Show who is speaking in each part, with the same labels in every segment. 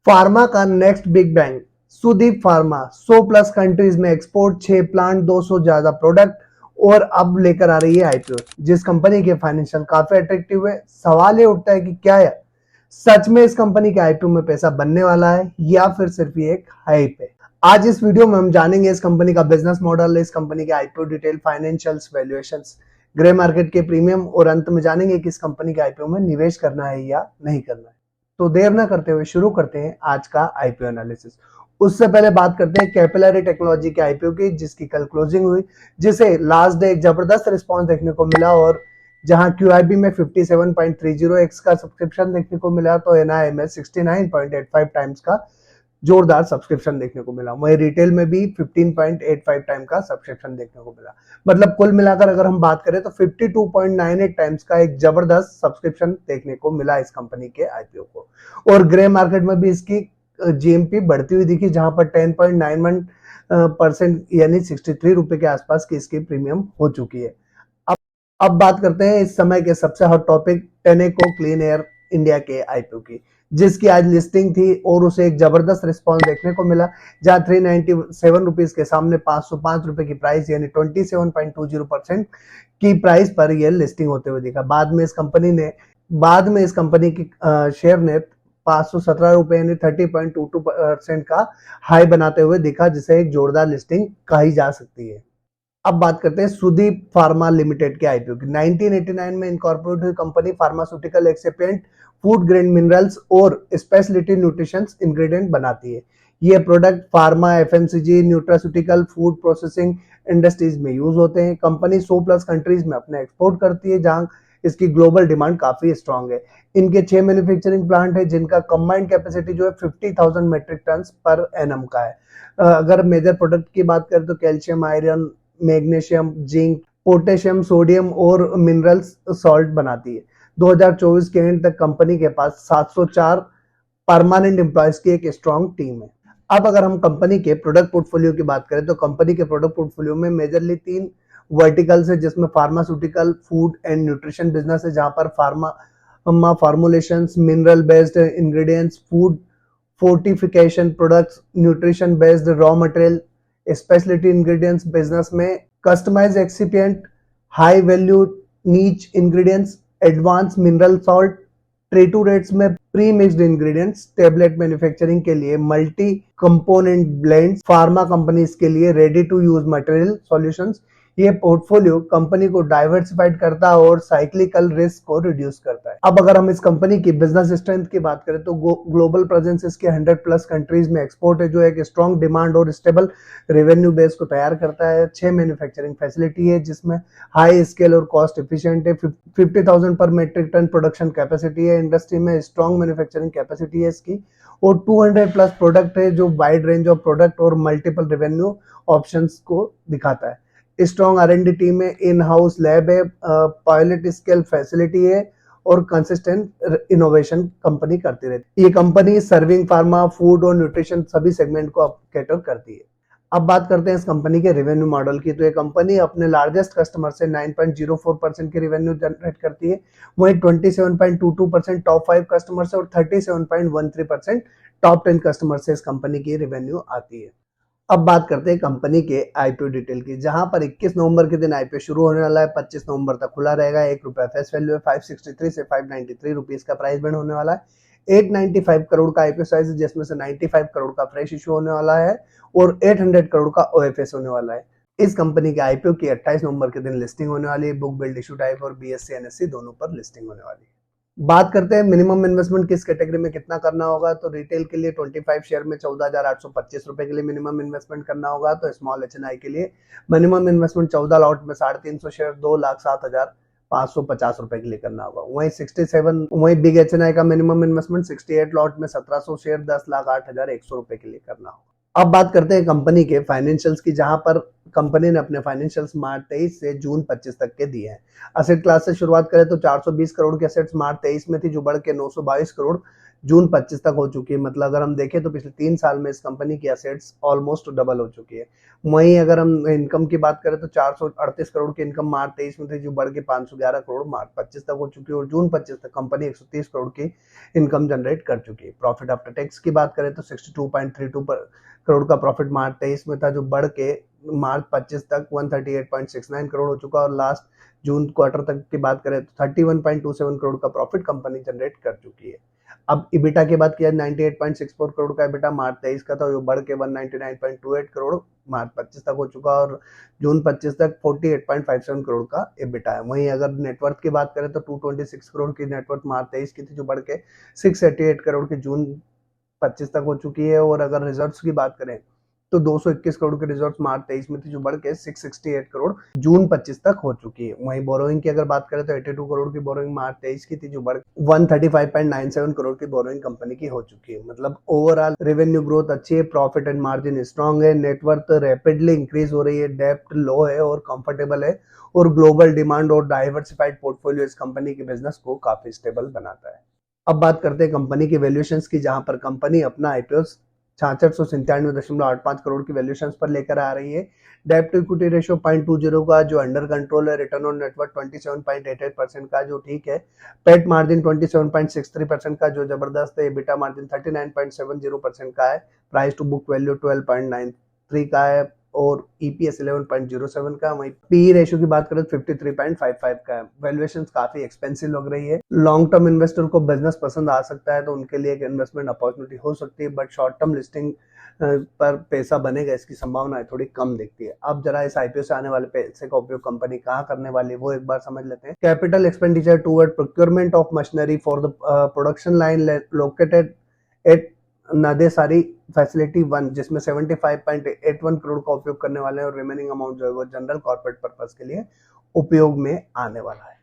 Speaker 1: Pharma का next big bang Sudeep pharma 100 plus countries में export, 6 plant, 200 ज्यादा प्रोडक्ट और अब लेकर आ रही है आईपीओ। जिस कंपनी के फाइनेंशियल काफी अट्रैक्टिव है। सवाल ये उठता है कि क्या है सच में इस कंपनी के आईपीओ में पैसा बनने वाला है या फिर सिर्फ ये एक हाइप है। आज इस वीडियो में हम जानेंगे इस कंपनी का बिजनेस मॉडल, इस कंपनी के IPO detail, financials, valuations, grey market के प्रीमियम और अंत में जानेंगे कि इस कंपनी के आईपीओ में निवेश करना है या नहीं करना है। तो देर ना करते हुए शुरू करते हैं आज का आईपीओ एनालिसिस। उससे पहले बात करते हैं कैपिलरी टेक्नोलॉजी के आईपीओ की, जिसकी कल क्लोजिंग हुई, जिसे लास्ट डे एक जबरदस्त रिस्पांस देखने को मिला और जहां क्यूआईबी में 57.30x का सब्सक्रिप्शन देखने को मिला तो एनआई में 69.85 टाइम्स का जोरदार सब्सक्रिप्शन देखने को मिला। वहीं रिटेल में भी 15.85 टाइम का सब्सक्रिप्शन देखने को मिला। मतलब कुल मिलाकर अगर हम बात करें तो 52.98 टाइम्स का एक जबरदस्त सब्सक्रिप्शन देखने को मिला इस कंपनी के आईपीओ को। और ग्रे मार्केट में भी इसकी जीएमपी बढ़ती हुई दिखी, जहां पर 10.91% यानी 63 रुपए के आसपास की इसकी प्रीमियम हो चुकी है। अब बात करते हैं इस समय के सबसे hot topic Tenneco clean air India के आईपीओ की, जिसकी आज लिस्टिंग थी और उसे एक जबरदस्त रिस्पांस देखने को मिला, जहां 397 रुपीज के सामने 505 रुपए की प्राइस यानी 27.20% की प्राइस पर यह लिस्टिंग होते हुए दिखा। बाद में इस कंपनी की शेयर ने 517 रुपए यानी 30.22% का हाई बनाते हुए दिखा, जिसे एक जोरदार लिस्टिंग कही जा सकती है। अब बात करते हैं सुदीप फार्मा लिमिटेड के आईपीओ की। 1989 में इनकॉर्पोरेट हुई company pharmaceutical excipient, food grade minerals और स्पेशलिटी न्यूट्रिशन इंग्रेडिएंट बनाती है। ये product pharma, FMCG, nutraceutical, food processing industries में यूज होते हैं। कंपनी 100 प्लस कंट्रीज में अपने एक्सपोर्ट करती है, जहां इसकी ग्लोबल डिमांड काफी स्ट्रांग है। इनके 6 मैन्युफैक्चरिंग प्लांट है, जिनका कंबाइंड कैपेसिटी जो है 50,000 मेट्रिक टन पर एनम का है। अगर मेजर प्रोडक्ट की बात करें तो calcium, iron, magnesium, zinc, potassium, sodium और मिनरल्स सॉल्ट बनाती है। 2024 के एंड तक कंपनी के पास 704 परमानेंट एम्प्लॉयज की एक स्ट्रॉन्ग टीम है। अब अगर हम कंपनी के प्रोडक्ट पोर्टफोलियो की बात करें तो कंपनी के प्रोडक्ट पोर्टफोलियो में मेजरली 3 वर्टिकल्स है, जिसमें pharmaceutical, food and nutrition business है, जहां पर pharma formulations, mineral based ingredients, food fortification products, nutrition based raw material, speciality ingredients business में customised excipient, high value niche ingredients, advance mineral salt, triturates में pre mixed ingredients, tablet manufacturing के लिए multi component blends, pharma companies के लिए ready to use material solutions. ये portfolio company को diversified करता है और साइक्लिकल रिस्क को रिड्यूस करता है। अब अगर हम इस कंपनी की बिजनेस स्ट्रेंथ की बात करें तो ग्लोबल प्रेजेंस इसके 100 प्लस कंट्रीज में एक्सपोर्ट है, जो एक स्ट्रॉन्ग डिमांड और स्टेबल रेवेन्यू बेस को तैयार करता है। 6 मैन्युफैक्चरिंग फैसिलिटी है, जिसमें हाई स्केल और कॉस्ट एफिशिएंट है। 50,000 पर मेट्रिक टन प्रोडक्शन कैपेसिटी है। इंडस्ट्री में स्ट्रॉन्ग मैन्युफैक्चरिंग कैपेसिटी है इसकी, और 200 प्लस प्रोडक्ट है, जो वाइड रेंज ऑफ प्रोडक्ट और मल्टीपल रेवेन्यू ऑप्शंस को दिखाता है। स्ट्रॉन्ग आर&डी टीम है, इन हाउस लैब है, पायलट स्केल फैसिलिटी है और कंसिस्टेंट इनोवेशन कंपनी करती रहती है। ये कंपनी सर्विंग फार्मा, फूड और न्यूट्रिशन सभी सेगमेंट को कैटर करती है। अब बात करते हैं इस कंपनी के रेवेन्यू मॉडल की। तो ये कंपनी अपने लार्जेस्ट कस्टमर से 9.04% की रेवेन्यू जनरेट करती है। वहीं 27.22% टॉप 5 कस्टमर से और 37.13% टॉप 10 कस्टमर से इस कंपनी की रेवेन्यू आती है। अब बात करते हैं कंपनी के आईपीओ डिटेल की, जहां पर 21 नवंबर के दिन आईपीओ शुरू होने वाला है। 25 नवंबर तक खुला रहेगा। 1 रुपया फेस वैल्यू है। 563 से 593 रुपीज का प्राइस बैंड होने वाला है। 895 करोड़ का आईपीओ साइज है, जिसमें से 95 करोड़ का फ्रेश इशू होने वाला है और 800 करोड़ का ओएफएस होने वाला है। इस कंपनी के आईपीओ की 28 नवंबर के दिन लिस्टिंग होने वाली है। बुक बिल्ड इशू टाइप और बीएससी एनएससी दोनों पर लिस्टिंग होने वाली है। बात करते हैं मिनिमम इन्वेस्टमेंट किस कैटेगरी में कितना करना होगा। तो रिटेल के लिए 25 शेयर में 14,825 रुपए के लिए मिनिमम इन्वेस्टमेंट करना होगा। तो स्मॉल एचएनआई के लिए मिनिमम इन्वेस्टमेंट 14 लॉट में 350 शेयर 2,07,550 रुपए के लिए करना होगा। वहीं बिग एचएनआई का मिनिमम इन्वेस्टमेंट 68 लॉट में 1700 शेयर 10,08,100 रुपए के लिए करना होगा। अब बात करते हैं कंपनी के फाइनेंशियल्स की, जहां पर कंपनी ने अपने फाइनेंशियल्स मार्च 23 से जून 25 तक के दिए हैं। असेट क्लास से शुरुआत करें तो 420 करोड़ के असेट्स मार्च 23 में थी, जो बढ़ के 922 करोड़ जून 25 तक हो चुकी है। मतलब अगर हम देखें तो पिछले 3 साल में इस कंपनी की एसेट्स ऑलमोस्ट डबल हो चुकी है। वहीं अगर हम इनकम की बात करें तो 438 करोड़ की इनकम मार्च 23 में थी, जो बढ़ के 511 करोड़ मार्च 25 तक हो चुकी है, और जून 25 तक कंपनी 130 करोड़ की इनकम जनरेट कर चुकी है। प्रॉफिट आफ्टर टैक्स की बात करें तो 62.32 करोड़ का प्रॉफिट मार्च 23 में था, जो बढ़ के मार्च 25 तक 138.69 करोड़ हो चुका, और लास्ट जून क्वार्टर तक की बात करें तो 31.27 करोड़ का प्रॉफिट कंपनी जनरेट कर चुकी है। अब इबिटा की बात किया 98.64 करोड़ का इबिटा मार्च 23 का था, जो बढ़ के 199.28 करोड़ मार्च 25 तक हो चुका, और जून 25 तक 48.57 करोड़ का इबिटा है। वहीं अगर नेटवर्थ की बात करें तो 226 करोड़ की नेटवर्थ मार्च 23 की थी, जो बढ़ के 688 करोड़ की जून 25 तक हो चुकी है। और अगर रिजर्व्स की बात करें तो 221 करोड़ के रिजर्व्स मार्च 23 में थी, जो बढ़ के 668 करोड़ जून 25 तक हो चुकी है। वहीं बोरोइंग की अगर बात करें तो 82 करोड़ की बोरोइंग मार्च 23 की थी, जो बढ़ 135.97 करोड़ की बोरोइंग कंपनी की हो चुकी है। मतलब ओवरऑल रेवेन्यू ग्रोथ अच्छी है, प्रॉफिट एंड मार्जिन स्ट्रांग है, नेटवर्थ रैपिडली इंक्रीज हो रही है, डेप्ट लो है और कंफर्टेबल है, और ग्लोबल डिमांड और डाइवर्सिफाइड पोर्टफोलियो इस कंपनी के बिजनेस को काफी स्टेबल बनाता है। अब बात करते हैं कंपनी की वैल्यूएशंस की, जहां पर कंपनी अपना आईपीओ 6697.85 करोड़ की वैल्यूएशंस पर लेकर आ रही है। डेब्ट टू इक्विटी रेशियो 0.20 का, जो अंडर कंट्रोल है। रिटर्न ऑन नेटवर्थ 27.88% का, जो ठीक है। पेट मार्जिन 27.63% का, जो जबरदस्त है। एबिटा मार्जिन 39.70% का है। प्राइस टू बुक वैल्यू 12.93 का है, और ईपीएस 11.07 का। वहीं पी रेशियो की बात करें तो 53.55 का है। वैल्यूएशंस काफी एक्सपेंसिव लग रही है। लॉन्ग टर्म इन्वेस्टर को बिजनेस पसंद आ सकता है, तो उनके लिए एक इन्वेस्टमेंट अपॉर्चुनिटी हो सकती है, बट शॉर्ट टर्म लिस्टिंग पर पैसा बनेगा इसकी संभावना थोड़ी कम दिखती है। अब जरा इस आईपीओ से आने वाले पैसे का उपयोग कंपनी कहाँ करने वाली है वो एक बार समझ लेते हैं। Capital expenditure toward procurement of machinery for the production line located at Nadesari facility 1, जिसमें 75.81 करोड़ का उपयोग करने वाले हैं, और रिमेनिंग अमाउंट जो है वो जनरल कॉर्पोरेट पर्पस के लिए उपयोग में आने वाला है।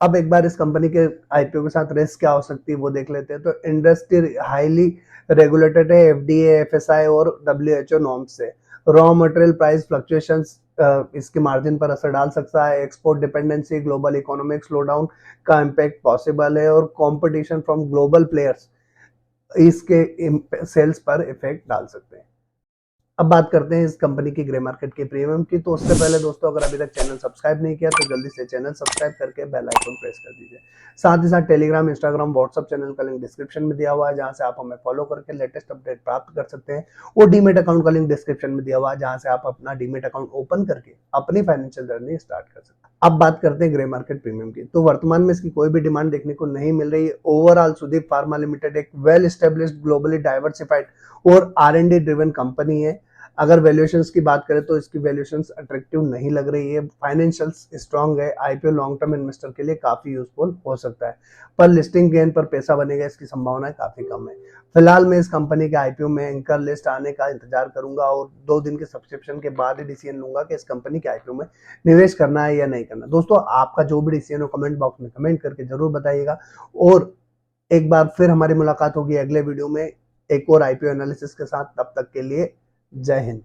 Speaker 1: अब एक बार इस कंपनी के आईपीओ के साथ रिस्क क्या हो सकती है वो देख लेते हैं। तो इंडस्ट्री हाईली रेगुलेटेड है एफडीए, एफएसआई और डब्ल्यूएचओ नॉर्म्स से। रॉ मटेरियल प्राइस फ्लक्चुएशंस इसके मार्जिन पर असर डाल सकता है। Export dependency, global economic slowdown का इम्पैक्ट पॉसिबल है, और कंपटीशन फ्रॉम ग्लोबल प्लेयर्स इसके सेल्स पर इफेक्ट डाल सकते हैं। अब बात करते हैं इस कंपनी की ग्रे मार्केट के प्रीमियम की। तो उससे पहले दोस्तों, अगर अभी तक चैनल सब्सक्राइब नहीं किया तो जल्दी से चैनल सब्सक्राइब करके बेल आइकन प्रेस कर दीजिए। साथ ही साथ टेलीग्राम, इंस्टाग्राम, व्हाट्सएप चैनल का लिंक डिस्क्रिप्शन में दिया हुआ है, जहां से आप हमें फॉलो करके लेटेस्ट अपडेट प्राप्त कर सकते हैं। और डीमेट अकाउंट का लिंक डिस्क्रिप्शन में दिया हुआ है, जहां से आप अपना डीमेट अकाउंट ओपन करके अपनी फाइनेंशियल जर्नी स्टार्ट कर सकते हैं। अब बात करते हैं ग्रे मार्केट प्रीमियम की। तो वर्तमान में इसकी कोई भी डिमांड देखने को नहीं मिल रही है। ओवरऑल सुदीप फार्मा लिमिटेड एक वेल एस्टेब्लिश्ड, ग्लोबली डाइवर्सिफाइड और R&D ड्रिवन कंपनी है। अगर वैल्यूएशंस की बात करें तो इसकी वैल्यूएशंस अट्रैक्टिव नहीं लग रही है। फाइनेंशियल्स स्ट्रांग है। आईपीओ लॉन्ग टर्म इन्वेस्टर के लिए काफी यूजफुल हो सकता है, पर लिस्टिंग गेन पर पैसा बनेगा इसकी संभावना काफी कम है। फिलहाल मैं इस कंपनी के आईपीओ में एंकर लिस्ट आने का इंतजार करूंगा, और 2 दिन के सब्सक्रिप्शन के बाद ही डिसीजन लूंगा कि इस कंपनी के आईपीओ में निवेश करना है या नहीं करना। दोस्तों, आपका जो भी डिसीजन हो कमेंट बॉक्स में कमेंट करके जरूर बताइएगा, और एक बार फिर हमारी मुलाकात होगी अगले वीडियो में एक और आईपीओ एनालिसिस के साथ। तब तक के लिए जय हिंद।